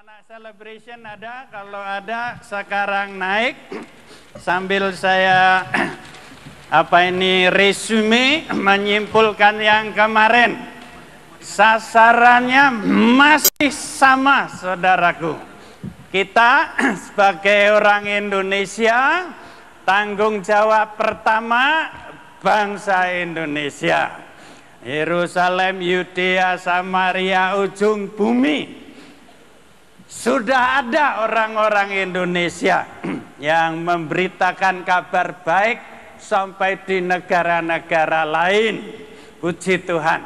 Anak-anak celebration ada, kalau ada sekarang naik sambil saya resume menyimpulkan yang kemarin. Sasarannya masih sama, saudaraku. Kita sebagai orang Indonesia, tanggung jawab pertama bangsa Indonesia. Yerusalem, Yudea, Samaria, ujung bumi. Sudah ada orang-orang Indonesia yang memberitakan kabar baik sampai di negara-negara lain. Puji Tuhan.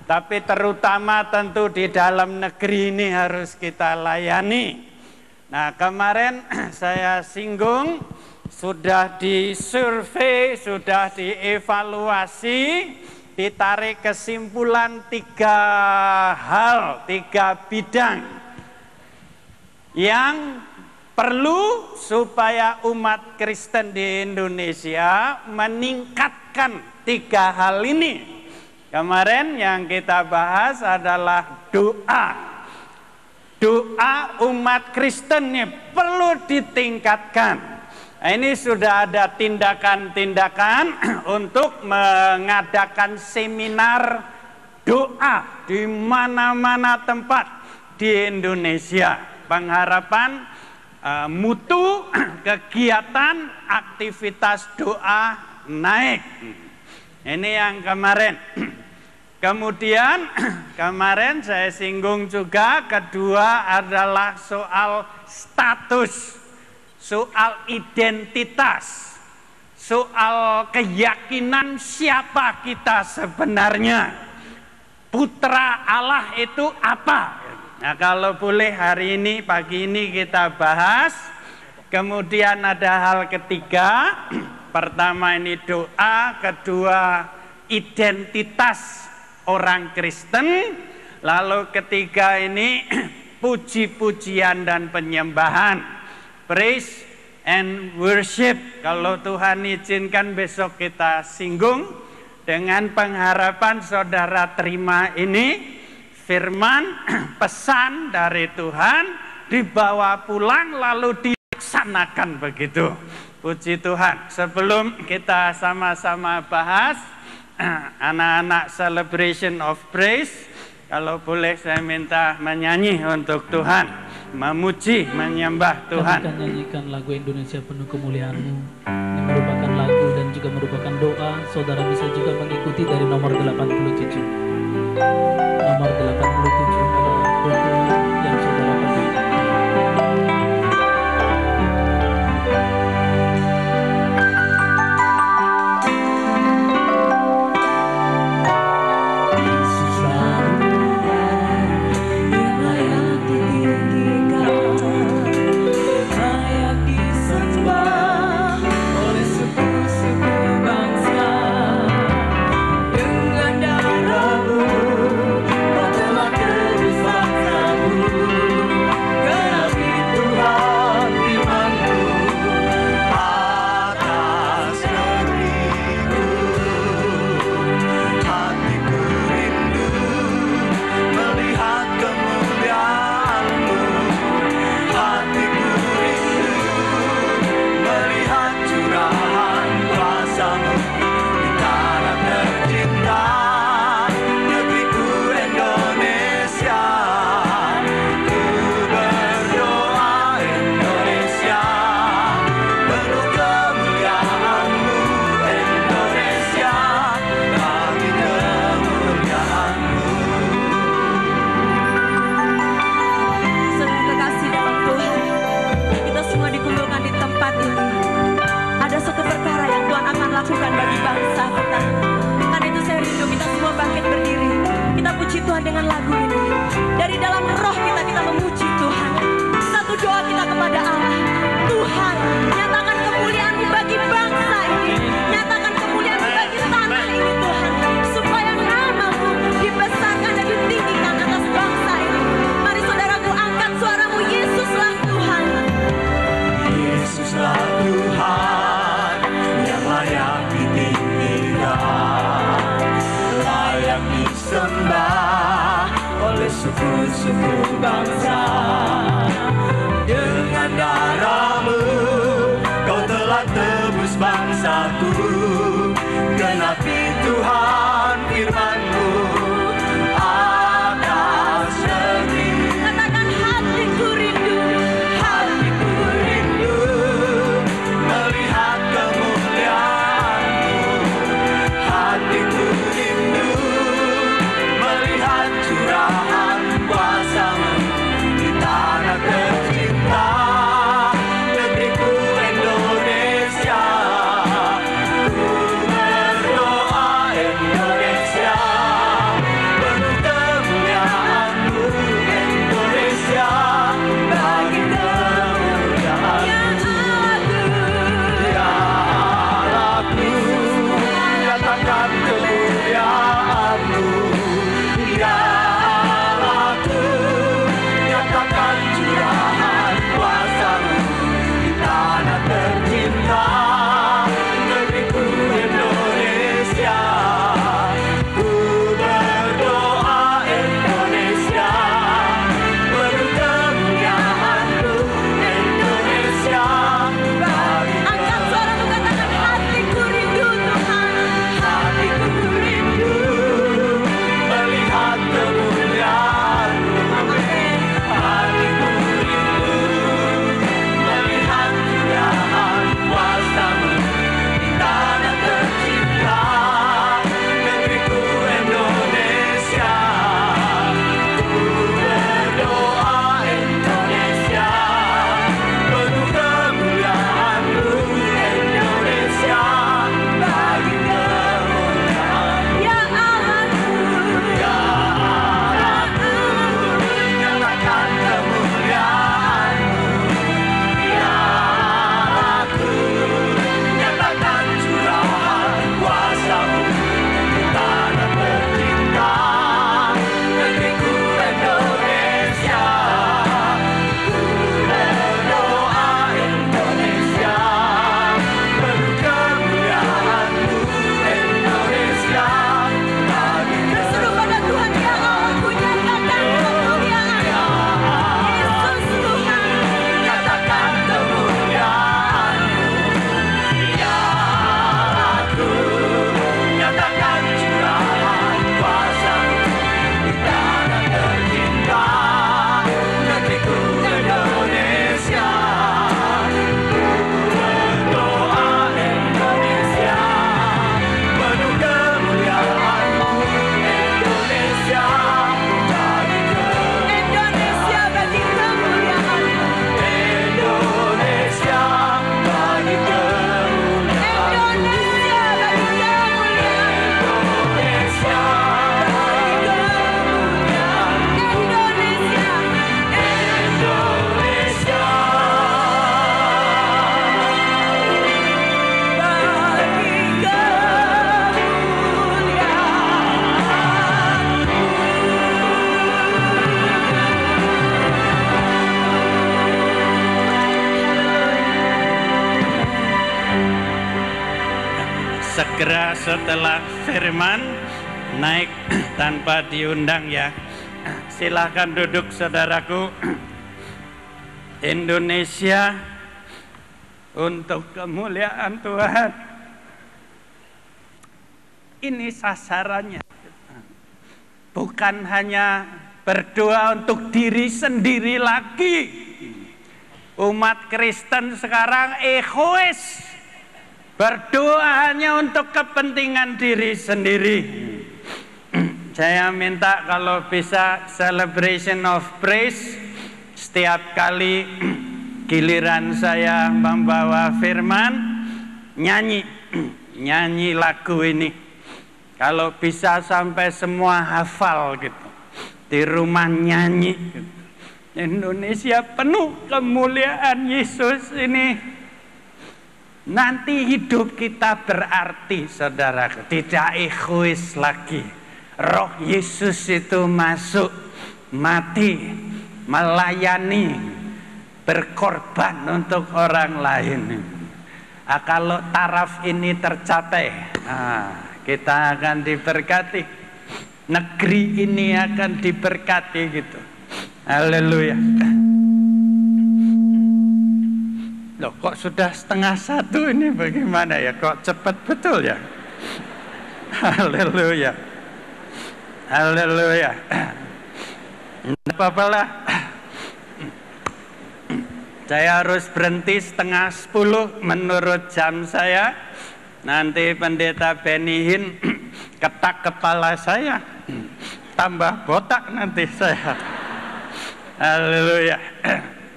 Tapi terutama tentu di dalam negeri ini harus kita layani. Nah, kemarin saya singgung, sudah disurvei, sudah dievaluasi, ditarik kesimpulan 3 hal, 3 bidang yang perlu supaya umat Kristen di Indonesia meningkatkan 3 hal ini. Kemarin yang kita bahas adalah doa. Doa umat Kristen ini perlu ditingkatkan. Nah, ini sudah ada tindakan-tindakan untuk mengadakan seminar doa di mana-mana tempat di Indonesia. Pengharapan mutu kegiatan aktivitas doa naik. Ini yang kemarin. Kemudian kemarin saya singgung juga, kedua adalah soal status, soal identitas, soal keyakinan siapa kita sebenarnya. Putra Allah itu apa? Nah, kalau boleh hari ini, pagi ini kita bahas. Kemudian ada hal ketiga. Pertama ini doa, kedua identitas orang Kristen. Lalu ketiga ini puji-pujian dan penyembahan. Praise and worship. Kalau Tuhan izinkan besok kita singgung. Dengan pengharapan saudara terima ini. Firman, pesan dari Tuhan dibawa pulang lalu dilaksanakan begitu. Puji Tuhan. Sebelum kita sama-sama bahas anak-anak celebration of praise, kalau boleh saya minta menyanyi untuk Tuhan, memuji, menyembah Tuhan. Kami akan nyanyikan lagu Indonesia Penuh Kemuliaan-Mu. Ini merupakan lagu dan juga merupakan doa. Saudara bisa juga mengikuti dari nomor 87. Nomor 87 adalah buku yang saudara pegang. Dengan darah-Mu, Kau telah suku bangsa. Dengan darah-Mu Kau telah tebus bangsaku. Genapi Tuhan firman-Mu atas negeri. Katakan hatiku rindu, Hatiku rindu melihat kemuliaan-Mu. Hatiku rindu melihat curahan kuasa-Mu di tanah tercinta, negeriku Indonesia. Ku berdoa Indonesia, penuh kemuliaan-Mu Indonesia, bagi kemuliaan-Mu. Ya Allahku, nyatakan kemuliaan-Mu. Ya Allahku, nyatakan curahan kuasa-Mu di tanah tercinta, negeriku Indonesia. Ku berdoa Indonesia, penuh kemuliaan-Mu Indonesia, bagi angkat suaramu, katakan hatiku rindu Tuhan. hatiku rindu melihat kemuliaan-Mu. Hatiku rindu melihat curahan kuasa-Mu di tanah tercinta, negeriku Indonesia. Ku berdoa Indonesia, penuh kemuliaan-Mu Indonesia, bagi kemuliaan-Mu. Ya Allahku, Ya Allahku, nyatakan kemuliaan-Mu. Ya Allahku, nyatakan curahan kuasa-Mu di tanah tercinta, negeriku Indonesia. Ku berdoa Indonesia, penuh kemuliaan-Mu Indonesia, bagi berseru pada Tuhan. Ya Allahku, nyatakan kemuliaan Yesus Tuhan. nyatakan kemuliaan-Mu. Ya Allahku, nyatakan curahan kuasa-Mu di tanah tercinta, negeriku Indonesia. Ku berdoa Indonesia, penuh kemuliaan-Mu Indonesia, bagi Indonesia bagi kemuliaan-Mu. Indonesia, bagi kemuliaan-Mu. Indonesia bagi kemuliaan-Mu. Indonesia, Indonesia, Indonesia, bagi Segera setelah firman naik tanpa diundang ya. Silahkan duduk saudaraku. Indonesia untuk kemuliaan Tuhan. Ini sasarannya. Bukan hanya berdoa untuk diri sendiri lagi. Umat Kristen sekarang egois. Berdoa hanya untuk kepentingan diri sendiri. Saya minta kalau bisa celebration of praise setiap kali giliran saya membawa firman, nyanyi lagu ini. Kalau bisa sampai semua hafal gitu, di rumah nyanyi gitu. Indonesia penuh kemuliaan Yesus ini. Nanti hidup kita berarti, saudara, tidak egois lagi. Roh Yesus itu masuk, mati, melayani, berkorban untuk orang lain. Kalau taraf ini tercapai, kita akan diberkati. Negeri ini akan diberkati gitu. Haleluya. Loh, kok sudah 12:30 ini, bagaimana ya? Kok cepat betul ya? Haleluya. Haleluya. Tidak apa-apa lah. Saya harus berhenti 9:30 menurut jam saya. Nanti pendeta Benihin ketak kepala saya. Tambah botak nanti saya. Haleluya.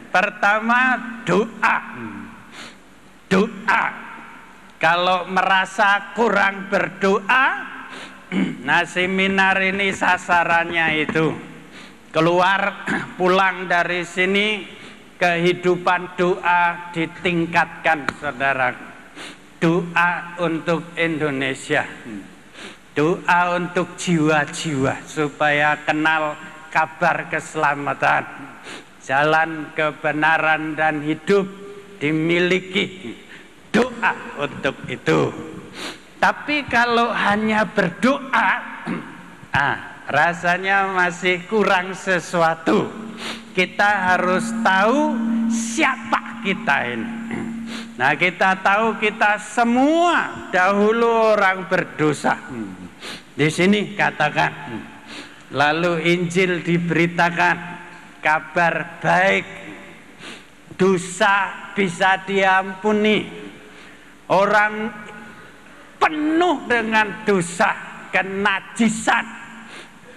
Pertama, doa. Doa. Kalau merasa kurang berdoa, nah seminar ini sasarannya itu. Keluar, pulang dari sini, kehidupan doa ditingkatkan, saudara. Doa untuk Indonesia. Doa untuk jiwa-jiwa supaya kenal kabar keselamatan. Jalan kebenaran dan hidup dimiliki. Doa untuk itu. Tapi kalau hanya berdoa, rasanya masih kurang sesuatu. Kita harus tahu siapa kita ini. Nah, kita tahu kita semua dahulu orang berdosa. Di sini katakan, lalu Injil diberitakan, kabar baik, dosa bisa diampuni. Orang penuh dengan dosa, kenajisan,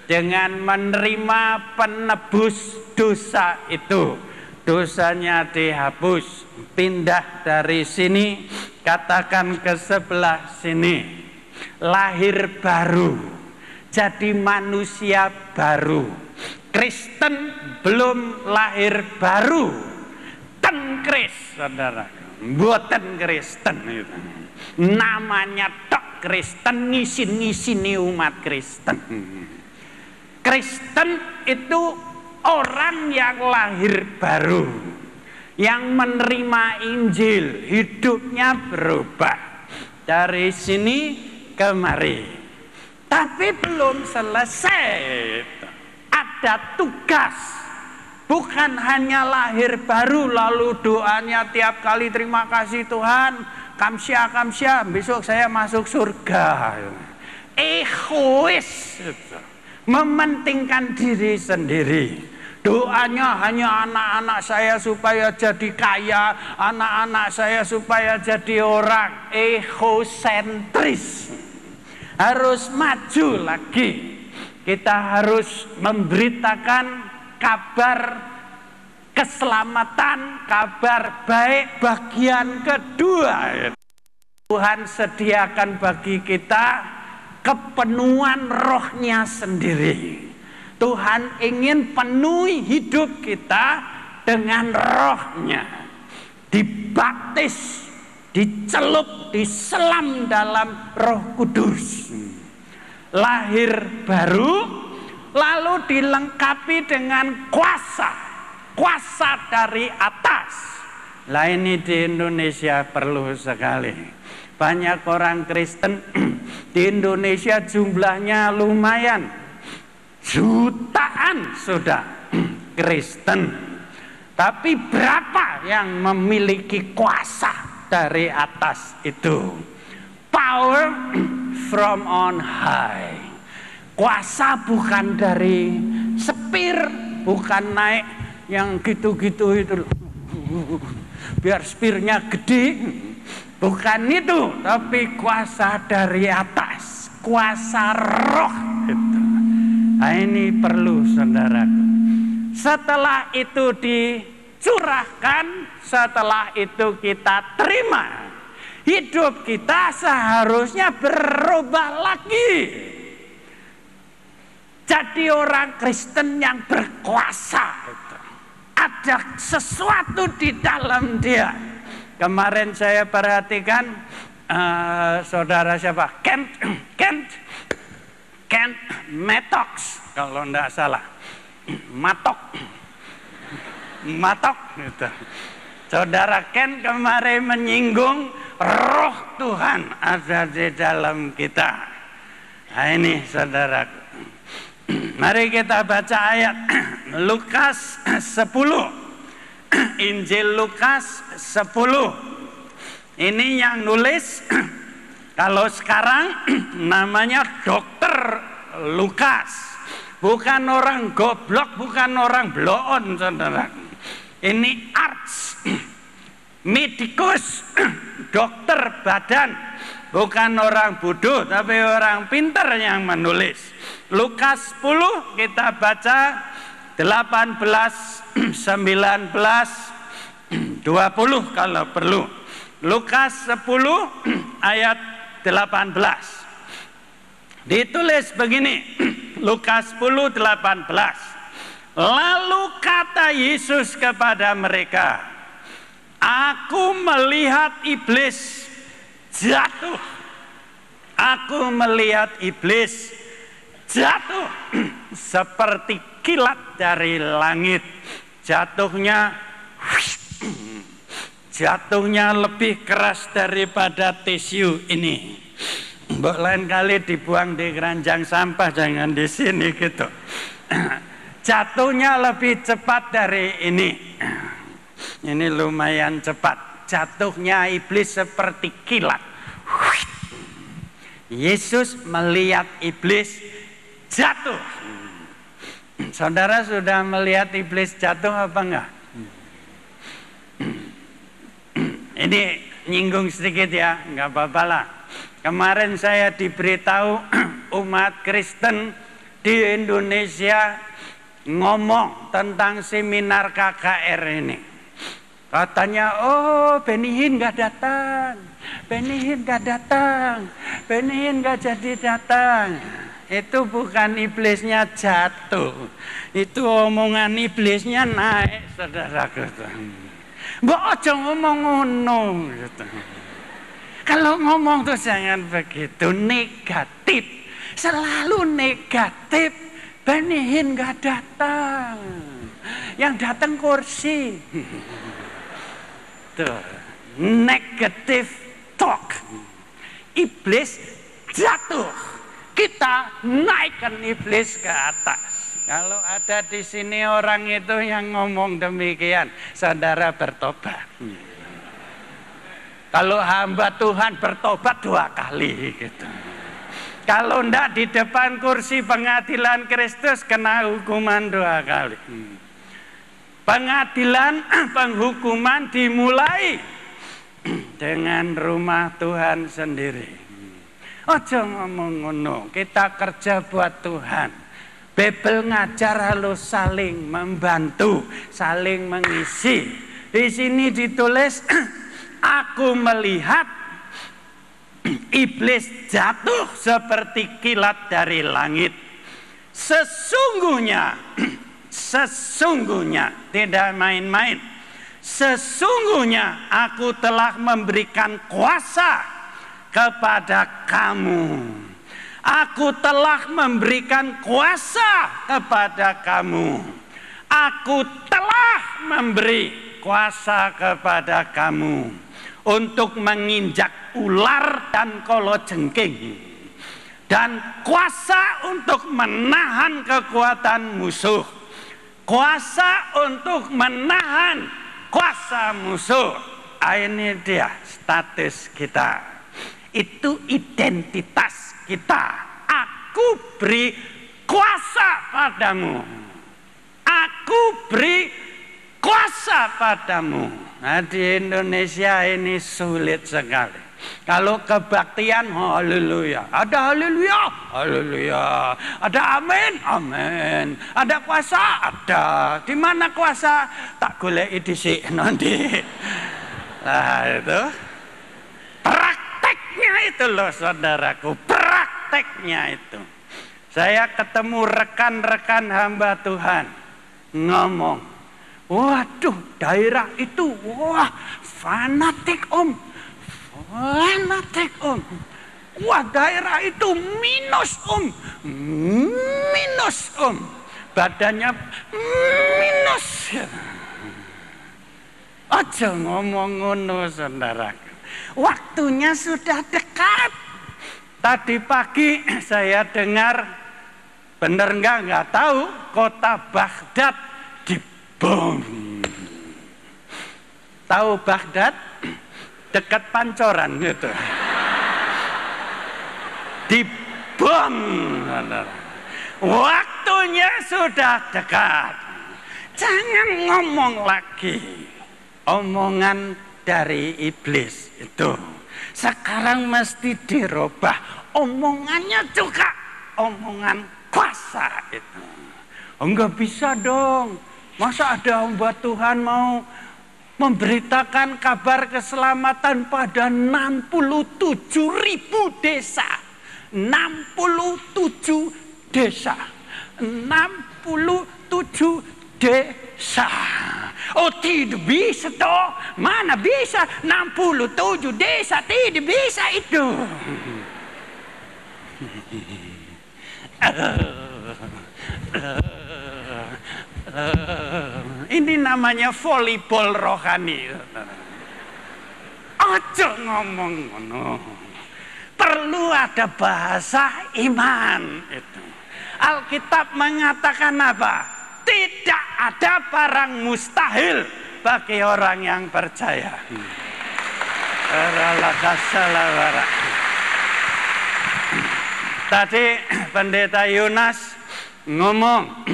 dengan menerima penebus dosa itu, dosanya dihapus. Pindah dari sini, katakan ke sebelah sini, lahir baru, jadi manusia baru. Kristen belum lahir baru, ten Kris, saudara, buatan Kristen itu. Namanya tok Kristen, ngisin-ngisini umat Kristen. Kristen itu orang yang lahir baru, yang menerima Injil, hidupnya berubah dari sini kemari. Tapi belum selesai. Ada tugas. Bukan hanya lahir baru lalu doanya tiap kali terima kasih Tuhan, kamsia kamsia, besok saya masuk surga. Egois, mementingkan diri sendiri. Doanya hanya anak-anak saya supaya jadi kaya, anak-anak saya supaya jadi orang. Egosentris. Harus maju lagi. Kita harus memberitakan kabar keselamatan, kabar baik bagian kedua. Tuhan sediakan bagi kita kepenuhan rohnya sendiri. Tuhan ingin penuhi hidup kita dengan rohnya. Dibaptis, dicelup, diselam dalam Roh Kudus. Lahir baru, lalu dilengkapi dengan kuasa. Kuasa dari atas. Lah ini di Indonesia perlu sekali. Banyak orang Kristen di Indonesia jumlahnya lumayan. Jutaan sudah Kristen. Tapi berapa yang memiliki kuasa dari atas itu? Power from on high. Kuasa bukan dari sepir, bukan naik yang gitu-gitu itu. Biar spirnya gede. Bukan itu, tapi kuasa dari atas. Kuasa roh itu. Nah, ini perlu, saudaraku. Setelah itu dicurahkan, setelah itu kita terima, hidup kita seharusnya berubah lagi. Jadi orang Kristen yang berkuasa. Ada sesuatu di dalam dia. Kemarin saya perhatikan saudara siapa? Kent Metox, kalau tidak salah. Matok gitu. Saudara Ken kemarin menyinggung roh Tuhan ada di dalam kita. Nah ini saudaraku. Mari kita baca ayat Lukas 10. Injil Lukas 10. Ini yang nulis kalau sekarang namanya Dokter Lukas. Bukan orang goblok, bukan orang bloon, saudara. Ini arts, medikus, dokter badan. Bukan orang bodoh, tapi orang pintar yang menulis. Lukas 10 kita baca 18, 19, 20 kalau perlu. Lukas 10 ayat 18. Ditulis begini, Lukas 10, 18. Lalu kata Yesus kepada mereka, aku melihat iblis jatuh. Aku melihat iblis jatuh seperti kilat dari langit. Jatuhnya lebih keras daripada tisu ini. Mbok lain kali dibuang di keranjang sampah, jangan di sini gitu. Jatuhnya lebih cepat dari ini. Ini lumayan cepat. Jatuhnya iblis seperti kilat. Yesus melihat iblis jatuh. Saudara sudah melihat iblis jatuh apa enggak? Ini nyinggung sedikit ya, enggak apa-apa lah. Kemarin saya diberitahu umat Kristen di Indonesia ngomong tentang seminar KKR ini. Katanya, oh Benny Hinn gak datang, Benny Hinn gak datang, Benny Hinn gak jadi datang. Itu bukan iblisnya jatuh, itu omongan iblisnya naik, saudaraku. Mbok aja ngomong ngono. Kalau ngomong tuh jangan begitu, negatif, selalu negatif. Benny Hinn gak datang, yang datang kursi. Tuh, negative talk. Iblis jatuh, kita naikkan iblis ke atas. Kalau ada di sini orang itu yang ngomong demikian, saudara bertobat. Kalau hamba Tuhan bertobat 2 kali gitu. Kalau enggak di depan kursi pengadilan Kristus kena hukuman 2 kali. Pengadilan penghukuman dimulai dengan rumah Tuhan sendiri. Ojo ngomong ngono, kita kerja buat Tuhan. Bebel ngajar harus saling membantu, saling mengisi. Di sini ditulis, aku melihat iblis jatuh seperti kilat dari langit. Sesungguhnya tidak main-main. Sesungguhnya aku telah memberikan kuasa kepada kamu. Aku telah memberikan kuasa kepada kamu. Aku telah memberi kuasa kepada kamu untuk menginjak ular dan kalajengking, dan kuasa untuk menahan kekuatan musuh. Kuasa untuk menahan kuasa musuh. Ini dia status kita. Itu identitas kita. Aku beri kuasa padamu. Aku beri kuasa padamu. Nah, di Indonesia ini sulit sekali. Kalau kebaktian, haleluya. Ada haleluya, haleluya. Ada amin, amin. Ada kuasa, ada. Di mana kuasa? Tak goleki dhisik nanti. Nah, itu prakteknya itu loh, saudaraku. Prakteknya itu. Saya ketemu rekan-rekan hamba Tuhan ngomong, waduh, daerah itu, wah, fanatik om. Fanatik om. Wah, daerah itu minus om. Minus om. Badannya minus. Aja ngomong ngono, saudaraku. Waktunya sudah dekat. Tadi pagi saya dengar Bener nggak tahu, kota Baghdad dibom. Tahu Baghdad? Dekat Pancoran gitu. Dibom. Waktunya sudah dekat. Jangan ngomong lagi omongan dari iblis itu. Sekarang mesti dirubah. Omongannya juga omongan kuasa itu. Enggak bisa dong. Masa ada hamba Tuhan mau memberitakan kabar keselamatan pada 67.000 desa. 67 desa. 67 desa. Oh tidak bisa toh. Mana bisa 67 desa, tidak bisa itu. Ini namanya volleyball rohani. Ojo ngomong ngono. Perlu ada bahasa iman itu. Alkitab mengatakan apa? Tidak ada barang mustahil bagi orang yang percaya. Tadi pendeta Yunas ngomong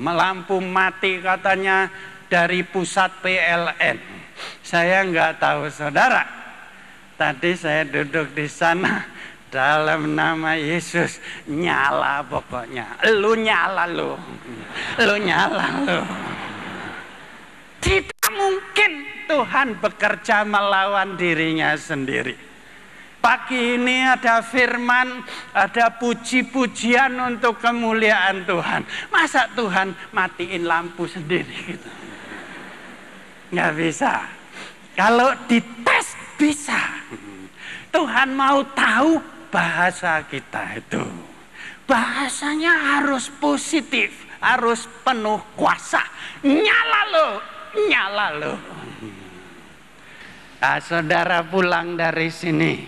melampu mati katanya dari pusat PLN. Saya nggak tahu saudara. Tadi saya duduk di sana, dalam nama Yesus nyala pokoknya. Lu nyala lu. Lu nyala lu. Tidak mungkin Tuhan bekerja melawan dirinya sendiri. Pagi ini ada firman, ada puji-pujian untuk kemuliaan Tuhan. Masa Tuhan matiin lampu sendiri gitu? Nggak bisa. Kalau dites bisa. Tuhan mau tahu bahasa kita itu. Bahasanya harus positif, harus penuh kuasa. Nyala lo, nyala lo. Nah, saudara pulang dari sini,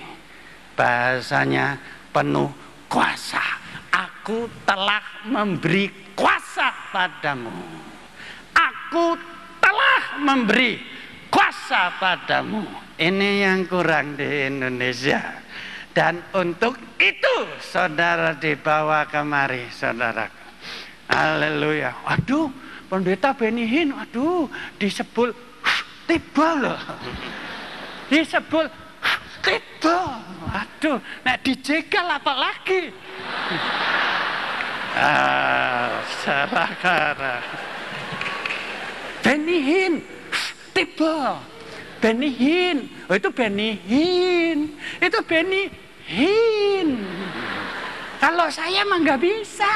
bahasanya penuh kuasa. Aku telah memberi kuasa padamu. Aku telah memberi kuasa padamu. Ini yang kurang di Indonesia. Dan untuk itu saudara dibawa kemari, saudara. Haleluya. Waduh, pendeta Benihin, waduh, disebut tiba loh. Disebut tiba. Waduh, nek dijegal apa lagi? Salah. Benihin, tiba. Benihin, oh itu Benihin, itu Benihin. Kalau saya mah nggak bisa.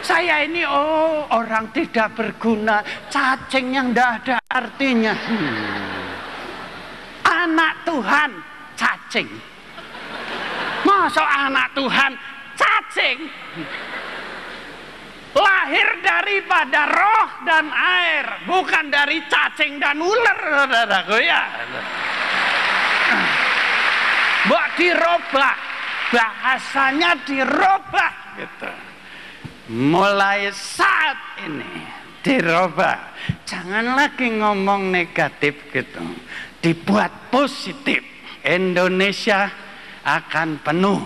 Saya ini orang tidak berguna, cacing yang nggak ada artinya. Anak Tuhan cacing. Masa anak Tuhan cacing? Lahir daripada roh dan air, bukan dari cacing dan ular, saudaraku ya. Mbok dirubah, bahasanya dirubah gitu. Mulai saat ini dirubah. Jangan lagi ngomong negatif gitu. Dibuat positif. Indonesia akan penuh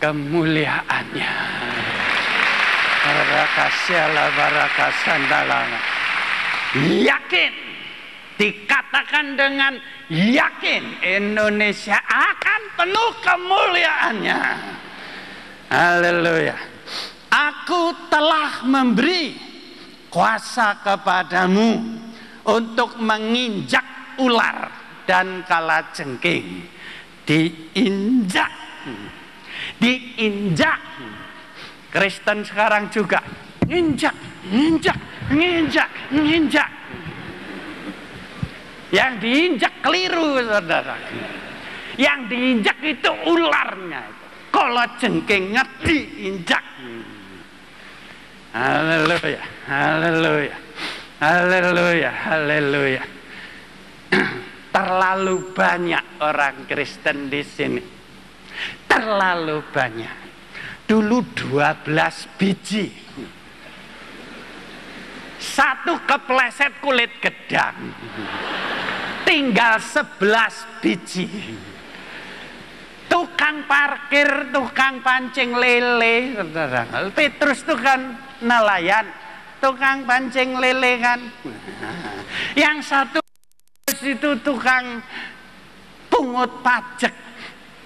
kemuliaannya. Barakasyalah barakasandalana. Yakin, dikatakan dengan yakin Indonesia akan penuh kemuliaannya. Haleluya. Aku telah memberi kuasa kepadamu untuk menginjak ular dan kalajengking. Diinjak. Kristen sekarang juga nginjak. Yang diinjak keliru, saudara. Yang diinjak itu ularnya. Kalau jengkingnya diinjak. Haleluya, haleluya, haleluya, haleluya. Terlalu banyak orang Kristen di sini. Terlalu banyak. dulu 12 biji. Satu kepleset kulit gedang. Tinggal 11 biji. Tukang parkir, tukang pancing lele, saudara. Petrus itu kan nelayan, tukang pancing lele kan. Yang satu itu tukang pungut pajak,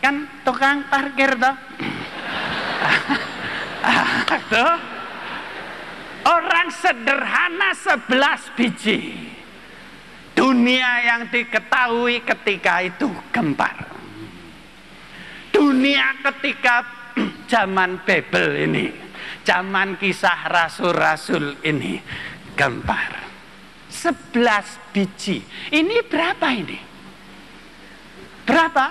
kan tukang parkir toh. Tuh. Orang sederhana 11 biji. Dunia yang diketahui ketika itu gempar. Dunia ketika zaman Babel ini, zaman kisah rasul-rasul ini gempar. 11 biji. Ini berapa ini? Berapa?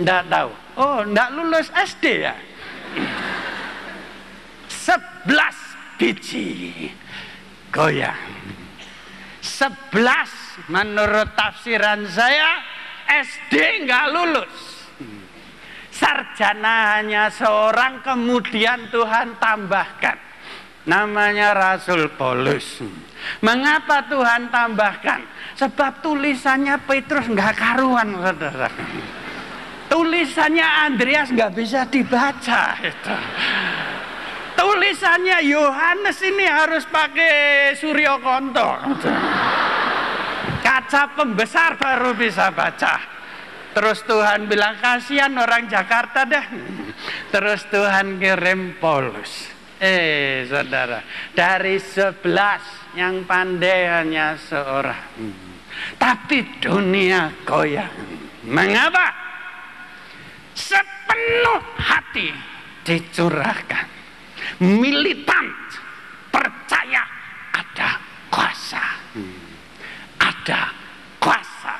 Nggak tahu. Oh, nggak lulus SD ya? 11 biji goyang. 11 menurut tafsiran saya SD nggak lulus. Sarjana hanya seorang, kemudian Tuhan tambahkan namanya Rasul Paulus. Mengapa Tuhan tambahkan? Sebab tulisannya Petrus nggak karuan, saudara. Tulisannya Andreas nggak bisa dibaca itu. Tulisannya Yohanes ini harus pakai Suryo Konto. Kaca pembesar baru bisa baca. Terus Tuhan bilang, kasihan orang Jakarta dah. Terus Tuhan kirim Paulus. Saudara, dari 11 yang pandai hanya seorang. Tapi dunia goyang. Mengapa? Sepenuh hati dicurahkan. Militan percaya ada kuasa. Ada kuasa.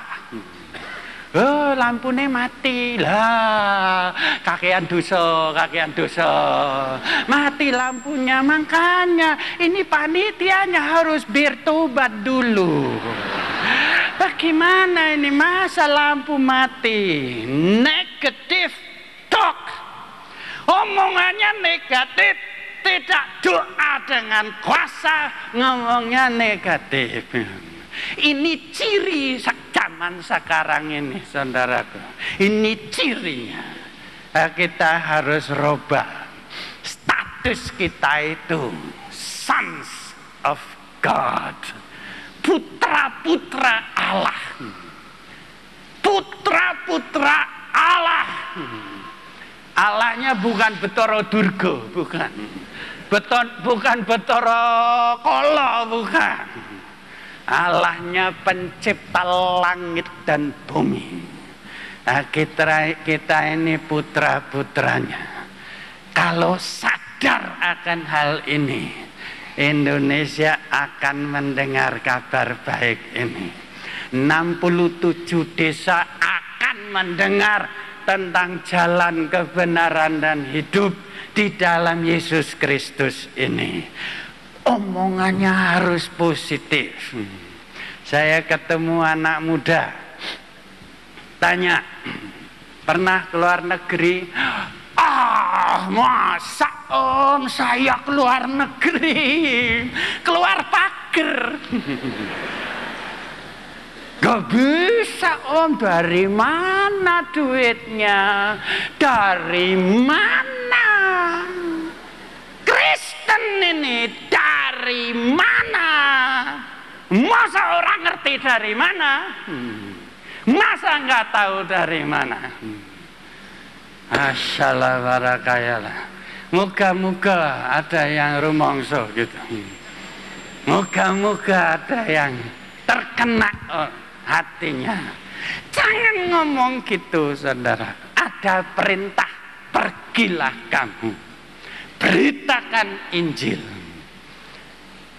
Oh, lampunya mati lah, kakean dosa, mati lampunya. Makanya ini panitianya harus bertobat dulu. Bagaimana ini masa lampu mati? Negatif talk, omongannya negatif, tidak doa dengan kuasa, ngomongnya negatif. Ini ciri zaman sekarang ini, saudaraku. Ini cirinya. Kita harus rubah status kita itu sons of God, putra-putra Allah, putra-putra Allah. Allahnya bukan Betoro Durga, bukan. Bukan Betoro Kolo, bukan. Allahnya pencipta langit dan bumi. Nah, kita ini putra-putranya. Kalau sadar akan hal ini, Indonesia akan mendengar kabar baik ini. 67 desa akan mendengar tentang jalan kebenaran dan hidup di dalam Yesus Kristus ini. Omongannya harus positif. Saya ketemu anak muda, tanya, pernah keluar negeri? Masa om saya keluar negeri, keluar pagar. Gak bisa om, dari mana duitnya? Dari mana? Kristen ini dari mana? Masa orang ngerti dari mana? Masa nggak tahu dari mana? Assalamualaikum. Moga-moga ada yang rumongso gitu. Moga-moga ada yang terkena hatinya. Jangan ngomong gitu, saudara. Ada perintah, pergilah kamu, beritakan Injil.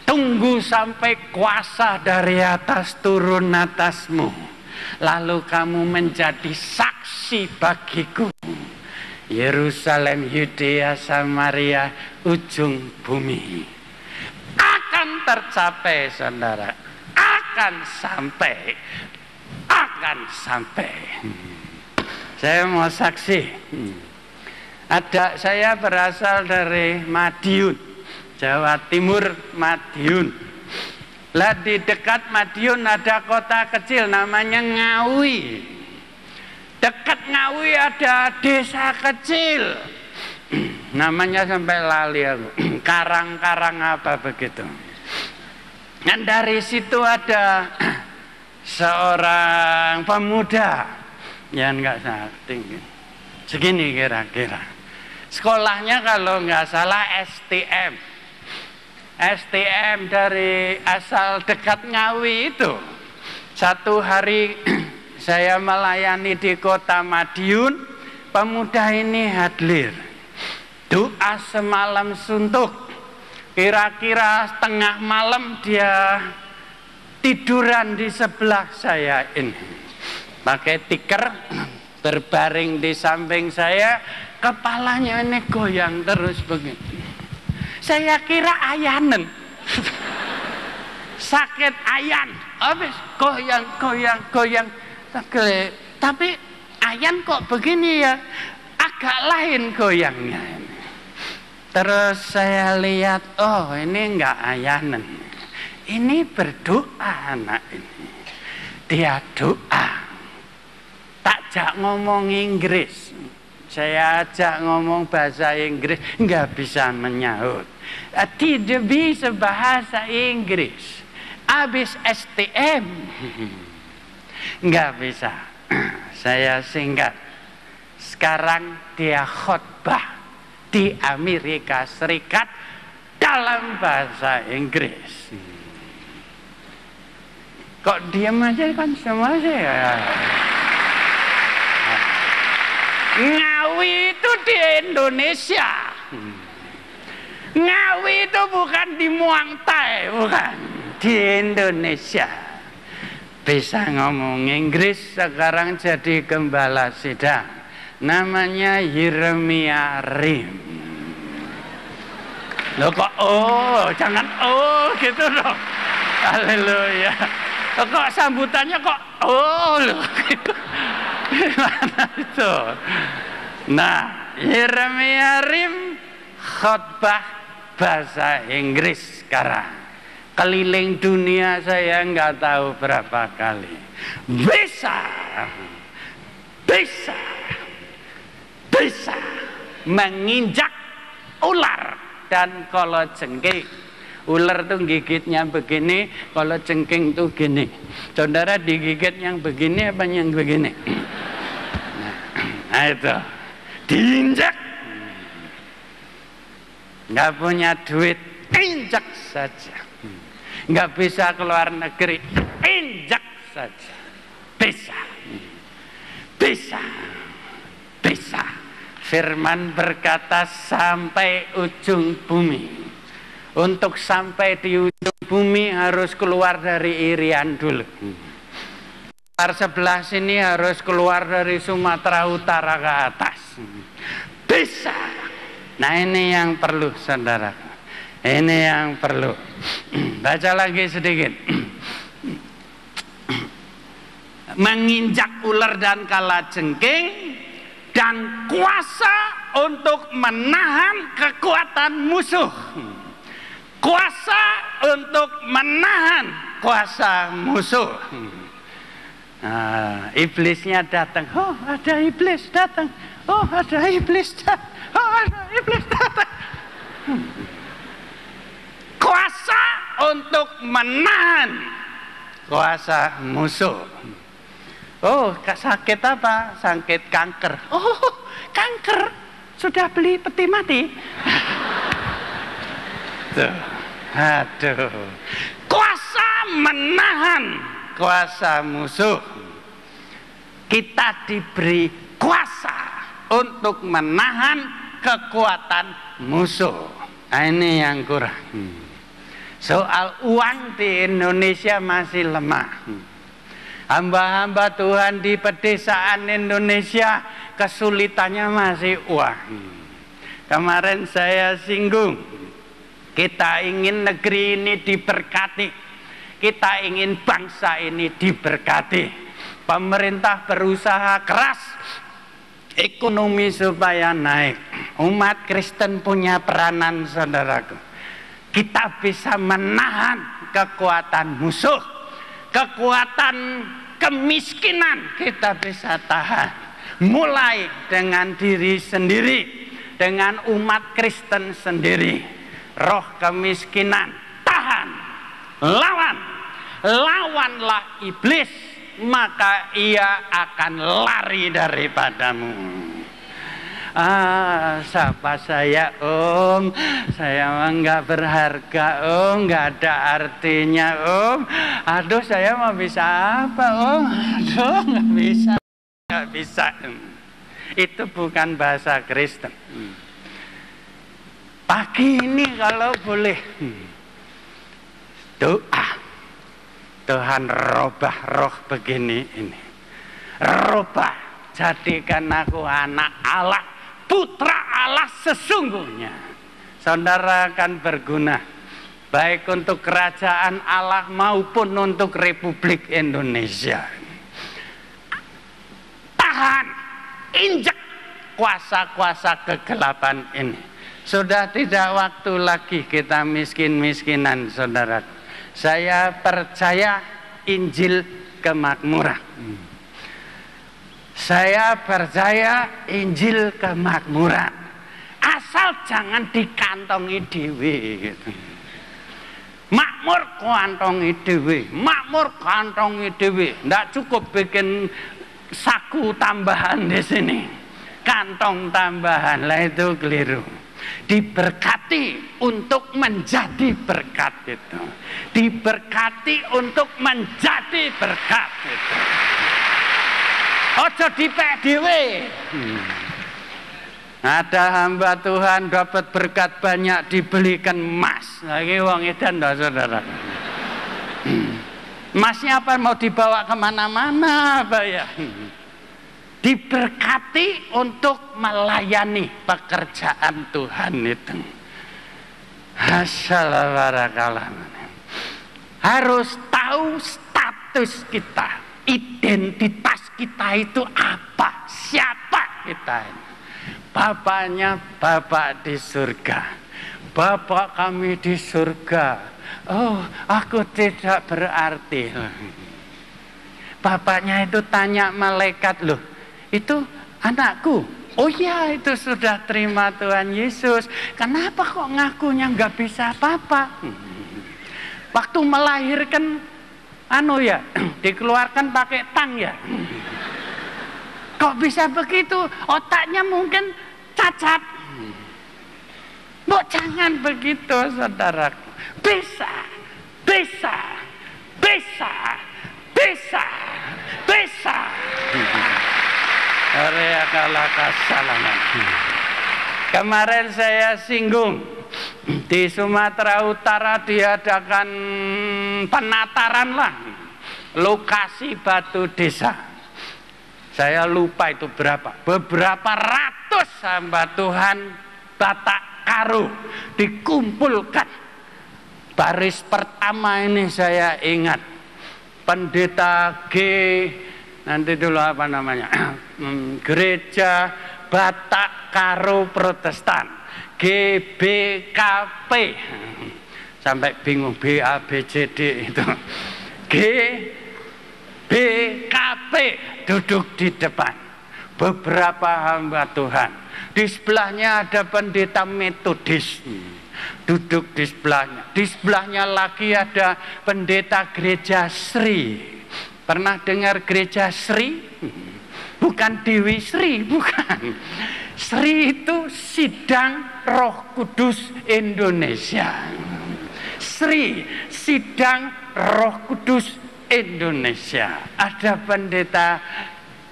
Tunggu sampai kuasa dari atas turun atasmu, lalu kamu menjadi saksi bagiku. Yerusalem, Yudea, Samaria, ujung bumi. Akan tercapai, saudara. Akan sampai. Saya mau saksi. Saya berasal dari Madiun, Jawa Timur, Madiun. Lah di dekat Madiun ada kota kecil namanya Ngawi. Dekat Ngawi ada desa kecil. Namanya sampai lali aku. Karang-karang apa begitu. Dan dari situ ada seorang pemuda yang enggak tinggi. Segini kira-kira. Sekolahnya kalau nggak salah STM. STM dari asal dekat Ngawi itu. Satu hari saya melayani di kota Madiun, pemuda ini hadir. Doa semalam suntuk. Kira-kira tengah malam dia tiduran di sebelah saya ini. Pakai tikar, berbaring di samping saya, kepalanya ini goyang terus begitu. Saya kira ayanen. Sakit ayan. Habis goyang. Tapi ayan kok begini ya? Agak lain goyangnya ini. Terus saya lihat, oh ini enggak ayanen. Ini berdoa anak ini. Dia doa. Takjak ngomong Inggris. Saya ajak ngomong bahasa Inggris, enggak bisa menyaut. Tidak bisa bahasa Inggris. Habis STM. Enggak bisa. Saya singkat. Sekarang dia khotbah di Amerika Serikat dalam bahasa Inggris. Kok diam aja kan semua sih ya. Ngawi itu di Indonesia. Ngawi itu bukan di Muang Thai, bukan. Di Indonesia. Bisa ngomong Inggris, sekarang jadi gembala sidang. Namanya Yeremia Rim. Loh kok jangan gitu dong. Haleluya. Kok sambutannya kok loh gitu. Gimana itu? Nah, Yeremia Rim khotbah bahasa Inggris sekarang. Keliling dunia saya nggak tahu berapa kali. Bisa menginjak ular dan kalajengking. Ular tuh gigitnya begini, kalajengking tuh gini. Saudara digigit yang begini apa yang begini? Nah itu diinjak. Nggak punya duit, injak saja. Nggak bisa keluar negeri, injak saja. Bisa. Firman berkata sampai ujung bumi. Untuk sampai di ujung bumi harus keluar dari Irian dulu. Sebelah sini harus keluar dari Sumatera Utara ke atas. Bisa. Nah ini yang perlu saudara. Ini yang perlu. Baca lagi sedikit. Menginjak ular dan kalajengking dan kuasa untuk menahan kekuatan musuh. Kuasa untuk menahan kuasa musuh. Iblisnya datang. Oh ada iblis datang. Oh ada iblis datang. Oh ada iblis datang. Kuasa untuk menahan kuasa musuh. Oh sakit apa? Sakit kanker. Oh kanker. Sudah beli peti mati. Tuh. Aduh. Kuasa menahan kuasa musuh. Kita diberi kuasa untuk menahan kekuatan musuh. Nah, ini yang kurang. Soal uang di Indonesia masih lemah. Hamba-hamba Tuhan di pedesaan Indonesia kesulitannya masih uang. Kemarin saya singgung, kita ingin negeri ini diberkati, kita ingin bangsa ini diberkati. Pemerintah berusaha keras ekonomi supaya naik. Umat Kristen punya peranan, saudaraku. Kita bisa menahan kekuatan musuh, kekuatan kemiskinan kita bisa tahan. Mulai dengan diri sendiri, dengan umat Kristen sendiri. Roh kemiskinan, tahan, lawan. Lawanlah iblis, maka ia akan lari daripadamu. Siapa saya, Om? Saya mah nggak berharga, Om. Nggak ada artinya, Om. Aduh, saya mau bisa apa, Om? Aduh, nggak bisa. Nggak bisa. Itu bukan bahasa Kristen. Pagi ini kalau boleh doa, Tuhan robah roh begini ini. Robah, jadikan aku anak Allah, putra Allah sesungguhnya. Saudara akan berguna baik untuk kerajaan Allah maupun untuk Republik Indonesia. Tahan, injek kuasa-kuasa kegelapan ini. Sudah tidak waktu lagi kita miskin-miskinan, saudara. Saya percaya Injil kemakmuran. Saya percaya Injil kemakmuran. Asal jangan dikantongi dewe gitu. Makmur kantongi dewe, makmur kantongi dewe. Nggak cukup bikin saku tambahan di sini. Kantong tambahan, lah itu keliru. Diberkati untuk menjadi berkat itu. Diberkati untuk menjadi berkat itu. Ojo dipek dhewe. Ada hamba Tuhan dapat berkat banyak dibelikan emas. Lagi wong edan toh, saudara. Emasnya apa, mau dibawa kemana-mana apa ya? Diberkati untuk melayani pekerjaan Tuhan itu. Assalamualaikum. Harus tahu status kita, identitas kita itu apa, siapa kita ini. Bapaknya Bapak di surga, Bapak kami di surga. Oh, aku tidak berarti. Bapaknya itu tanya malaikat, loh, itu anakku. Oh iya, itu sudah terima Tuhan Yesus. Kenapa kok ngakunya nggak bisa apa-apa? Waktu melahirkan, dikeluarkan pakai tang ya. Kok bisa begitu? Otaknya mungkin cacat. Mbok jangan begitu, saudaraku. Bisa, bisa, bisa, bisa, bisa. Kemarin saya singgung di Sumatera Utara diadakan penataran lah lokasi batu desa. Saya lupa itu berapa. Beberapa ratus hamba Tuhan Batak Karo dikumpulkan. Baris pertama ini saya ingat pendeta G, nanti dulu apa namanya, Gereja Batak Karo Protestan, GBKP, sampai bingung BABCD itu, GBKP duduk di depan, beberapa hamba Tuhan, di sebelahnya ada pendeta Metodis, duduk di sebelahnya lagi ada pendeta Gereja Sri. Pernah dengar Gereja Sri? Bukan Dewi Sri, bukan. Sri itu Sidang Roh Kudus Indonesia. Sri, Sidang Roh Kudus Indonesia. Ada pendeta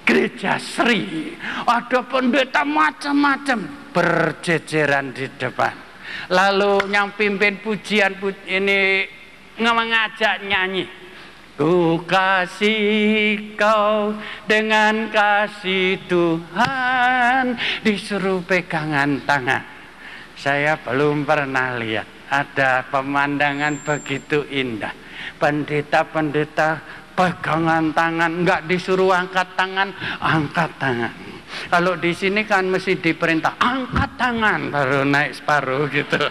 Gereja Sri, ada pendeta macam-macam berjejeran di depan. Lalu yang pimpin pujian ini mengajak nyanyi. Ku kasih kau dengan kasih Tuhan, disuruh pegangan tangan. Saya belum pernah lihat ada pemandangan begitu indah. Pendeta-pendeta pegangan tangan, enggak disuruh angkat tangan, angkat tangan. Kalau di sini kan mesti diperintah angkat tangan baru naik separuh gitu.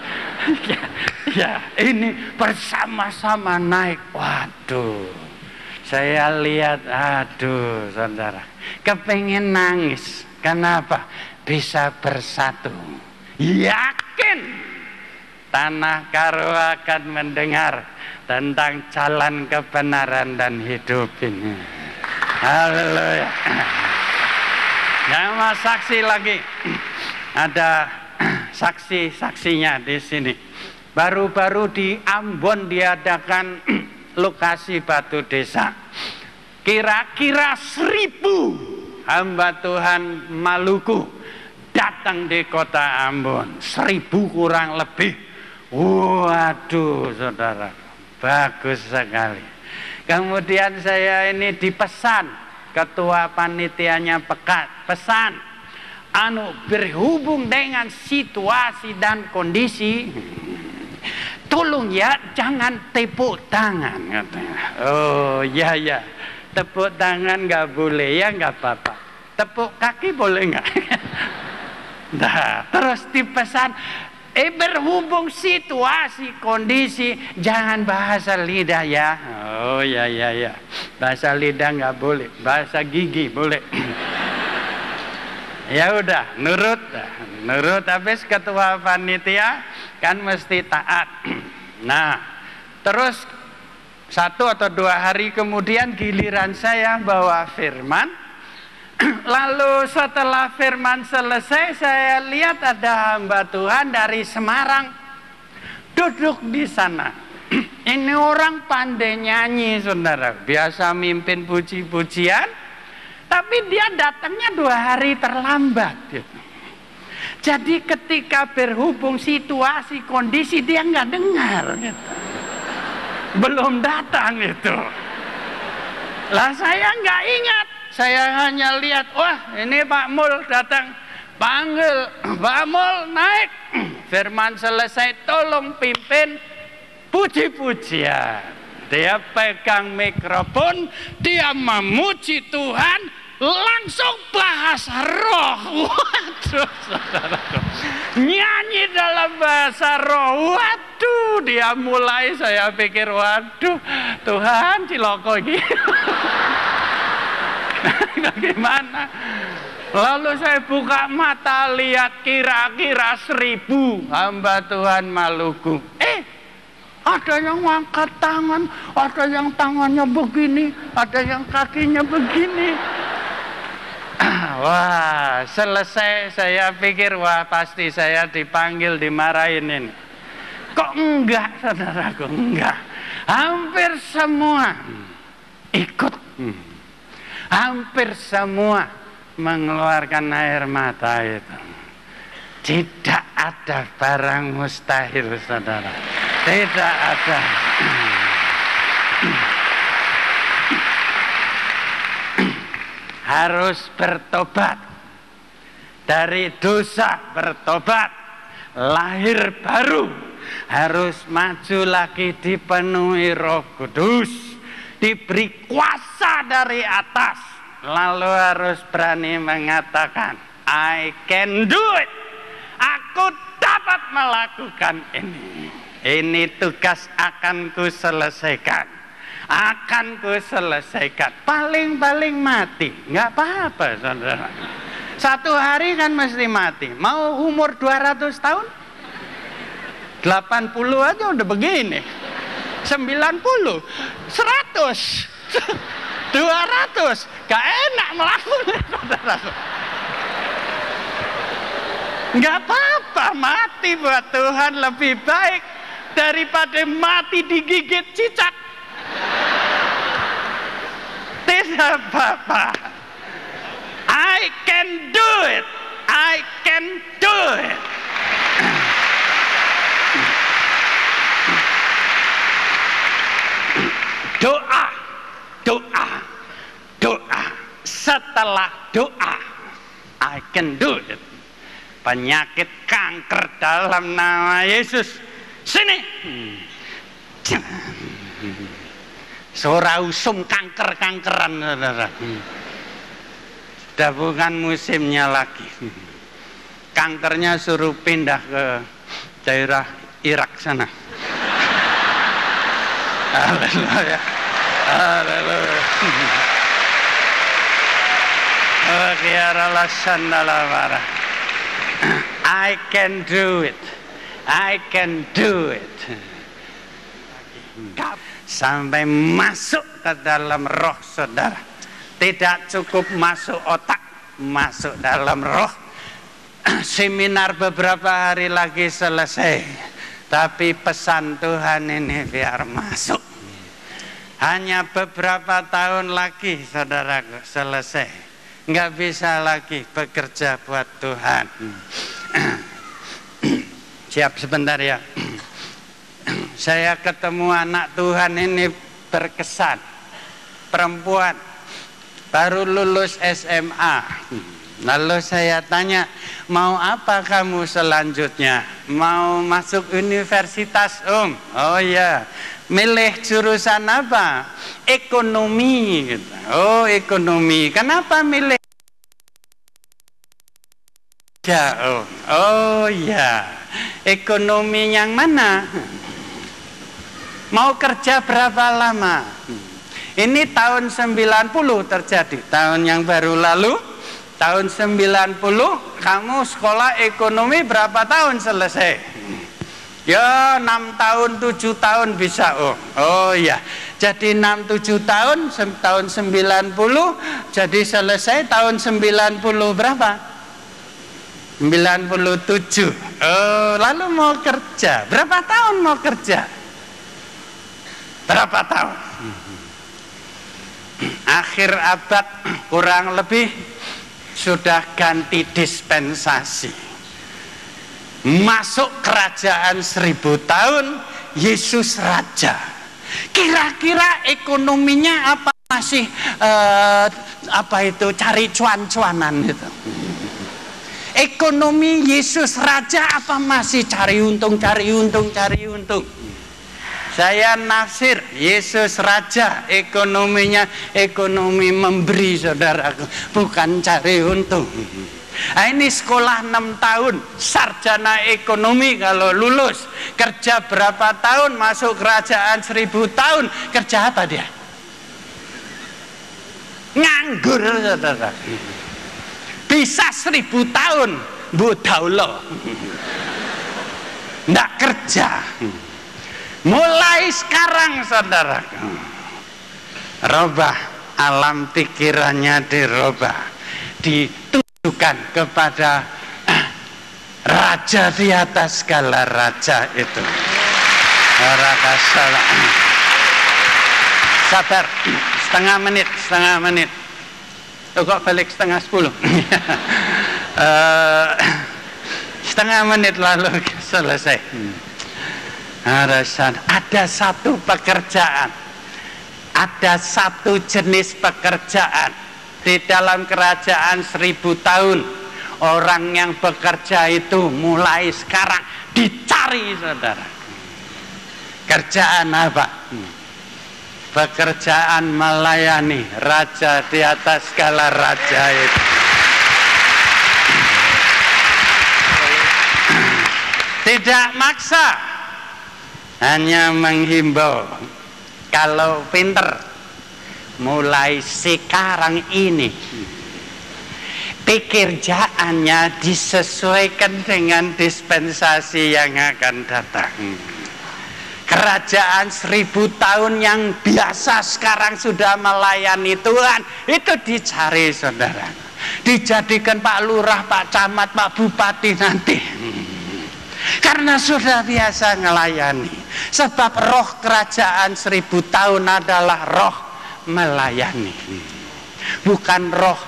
Ya, ini bersama-sama naik. Waduh, saya lihat, aduh saudara, kepengen nangis. Kenapa? Bisa bersatu. Yakin tanah Karo akan mendengar tentang jalan kebenaran dan hidup ini. Haleluya. Yang mau saksi lagi, ada saksi-saksinya di sini. Baru-baru di Ambon diadakan lokasi batu desa. Kira-kira 1000 hamba Tuhan Maluku datang di kota Ambon. 1000 kurang lebih. Waduh saudara, bagus sekali. Kemudian saya ini dipesan, ketua panitianya pesan, berhubung dengan situasi dan kondisi, tolong ya jangan tepuk tangan katanya. Oh ya, tepuk tangan nggak boleh ya, nggak apa-apa. Tepuk kaki boleh nggak? Nah, terus dipesan, berhubung situasi kondisi jangan bahasa lidah ya. Oh ya, bahasa lidah nggak boleh, bahasa gigi boleh. Ya udah, nurut habis ketua panitia kan mesti taat. Nah, terus 1 atau 2 hari kemudian giliran saya bawa firman. Lalu setelah firman selesai, saya lihat ada hamba Tuhan dari Semarang duduk di sana. Ini orang pandai nyanyi saudara, biasa mimpin puji-pujian, tapi dia datangnya 2 hari terlambat gitu. Jadi ketika berhubung situasi kondisi dia nggak dengar gitu. Belum datang itu. Lah saya nggak ingat, saya hanya lihat, wah ini Pak Mul datang, panggil Pak Mul naik. Firman selesai, tolong pimpin puji-pujian. Dia pegang mikrofon, dia memuji Tuhan, langsung bahasa roh. Waduh, saudaraku, nyanyi dalam bahasa roh. Waduh, dia mulai, saya pikir, waduh, Tuhan ciloko gitu. Bagaimana? Lalu saya buka mata, lihat kira-kira 1000 hamba Tuhan Maluku. Ada yang angkat tangan, ada yang tangannya begini, ada yang kakinya begini. Wah, selesai saya pikir, wah pasti saya dipanggil, dimarahin ini. Kok enggak, saudaraku, enggak. Hampir semua ikut. Hampir semua mengeluarkan air mata itu. Tidak ada barang mustahil, saudara. Tidak ada. Harus bertobat dari dosa, bertobat, lahir baru, harus maju lagi, dipenuhi Roh Kudus, diberi kuasa dari atas, lalu harus berani mengatakan, I can do it. Aku dapat melakukan ini. Ini tugas akan ku selesaikan. Akan ku selesaikan. Paling-paling mati. Nggak apa-apa, saudara. 1 hari kan mesti mati. Mau umur 200 tahun? 80 aja udah begini. 90, 100, 200. Gak enak melakukan, saudara. Nggak apa-apa, mati buat Tuhan lebih baik daripada mati digigit cicak. Tidak apa-apa. I can do it. I can do it. Doa, doa, doa. Setelah doa, I can do it. Penyakit kanker dalam nama Yesus, sini. Sora usum kanker-kankeran, saudara. Sudah bukan musimnya lagi. Kankernya suruh pindah ke daerah Irak sana. Haleluya. Haleluya. I can do it. I can do it. Sampai masuk ke dalam roh saudara. Tidak cukup masuk otak, masuk dalam roh. Seminar beberapa hari lagi selesai, tapi pesan Tuhan ini biar masuk. Hanya beberapa tahun lagi saudaraku selesai. Nggak bisa lagi bekerja buat Tuhan. Siap sebentar ya. Saya ketemu anak Tuhan ini berkesan. Perempuan baru lulus SMA. Lalu saya tanya, mau apa kamu selanjutnya? Mau masuk universitas, Om? Oh ya, milih jurusan apa? Ekonomi. Oh, ekonomi. Kenapa milih? Ya, Om. Oh ya, ekonomi yang mana? Mau kerja berapa lama? Ini tahun 90 terjadi. Tahun yang baru lalu, tahun 90, kamu sekolah ekonomi berapa tahun selesai? Ya 6 tahun, 7 tahun bisa. Oh ya. Jadi 6-7 tahun, tahun 90, jadi selesai tahun 90 berapa? 97. Oh, lalu mau kerja. Berapa tahun mau kerja? Berapa tahun? Akhir abad kurang lebih sudah ganti dispensasi. Masuk kerajaan 1000 tahun, Yesus Raja. Kira-kira ekonominya apa masih cari cuan-cuanan itu? Ekonomi Yesus Raja apa masih cari untung? Saya nafsir Yesus Raja, ekonominya ekonomi memberi saudaraku, bukan cari untung. Nah, ini sekolah 6 tahun, sarjana ekonomi kalau lulus, kerja berapa tahun, masuk kerajaan 1000 tahun, kerja apa dia? Nganggur saudara. Bisa 1000 tahun, budaulo. Nggak kerja. Mulai sekarang saudara, robah alam pikirannya dirobah, ditujukan kepada raja di atas segala raja itu. Sabar, setengah menit. Kok balik setengah 10? Setengah menit lalu selesai. Ada satu pekerjaan, ada satu jenis pekerjaan di dalam kerajaan 1000 tahun. Orang yang bekerja itu mulai sekarang dicari saudara. Kerjaan apa? Pekerjaan melayani raja di atas segala raja itu. Tidak maksa, hanya menghimbau. Kalau pinter, mulai sekarang ini pekerjaannya disesuaikan dengan dispensasi yang akan datang. Kerajaan 1000 tahun yang biasa sekarang sudah melayani Tuhan, itu dicari saudara. Dijadikan Pak Lurah, Pak Camat, Pak Bupati nanti. Karena sudah biasa melayani. Sebab roh kerajaan 1000 tahun adalah roh melayani. Bukan roh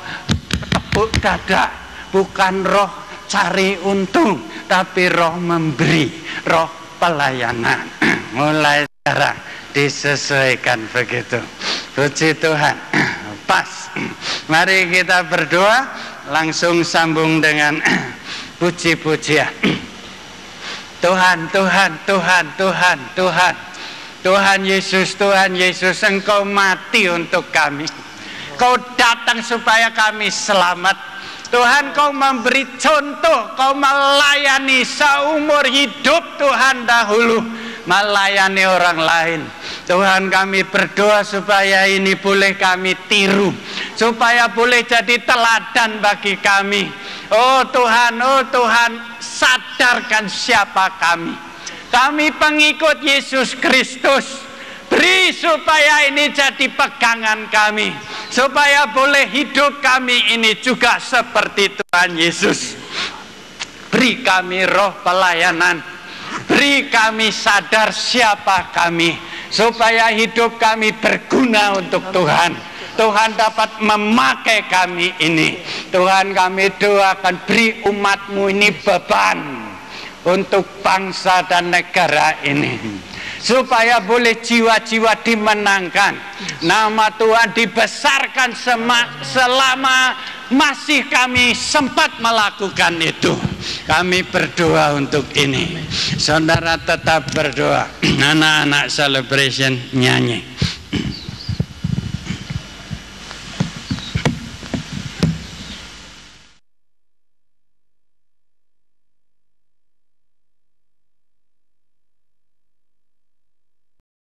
tepuk dada, bukan roh cari untung, tapi roh memberi, roh pelayanan. Mulai sekarang disesuaikan begitu. Puji Tuhan. Pas. Mari kita berdoa, langsung sambung dengan puji-pujian. Tuhan, Tuhan, Tuhan, Tuhan, Tuhan. Tuhan Yesus, Tuhan Yesus, Engkau mati untuk kami. Kau datang supaya kami selamat. Tuhan, Kau memberi contoh, Kau melayani seumur hidup Tuhan dahulu, melayani orang lain. Tuhan, kami berdoa supaya ini boleh kami tiru, supaya boleh jadi teladan bagi kami. Oh Tuhan, sadarkan siapa kami. Kami pengikut Yesus Kristus. Beri supaya ini jadi pegangan kami, supaya boleh hidup kami ini juga seperti Tuhan Yesus. Beri kami roh pelayanan, beri kami sadar siapa kami, supaya hidup kami berguna untuk Tuhan. Tuhan dapat memakai kami ini. Tuhan, kami doakan beri umat-Mu ini beban untuk bangsa dan negara ini, supaya boleh jiwa-jiwa dimenangkan, nama Tuhan dibesarkan selama masih kami sempat melakukan itu. Kami berdoa untuk ini. Saudara tetap berdoa. Anak-anak celebration nyanyi.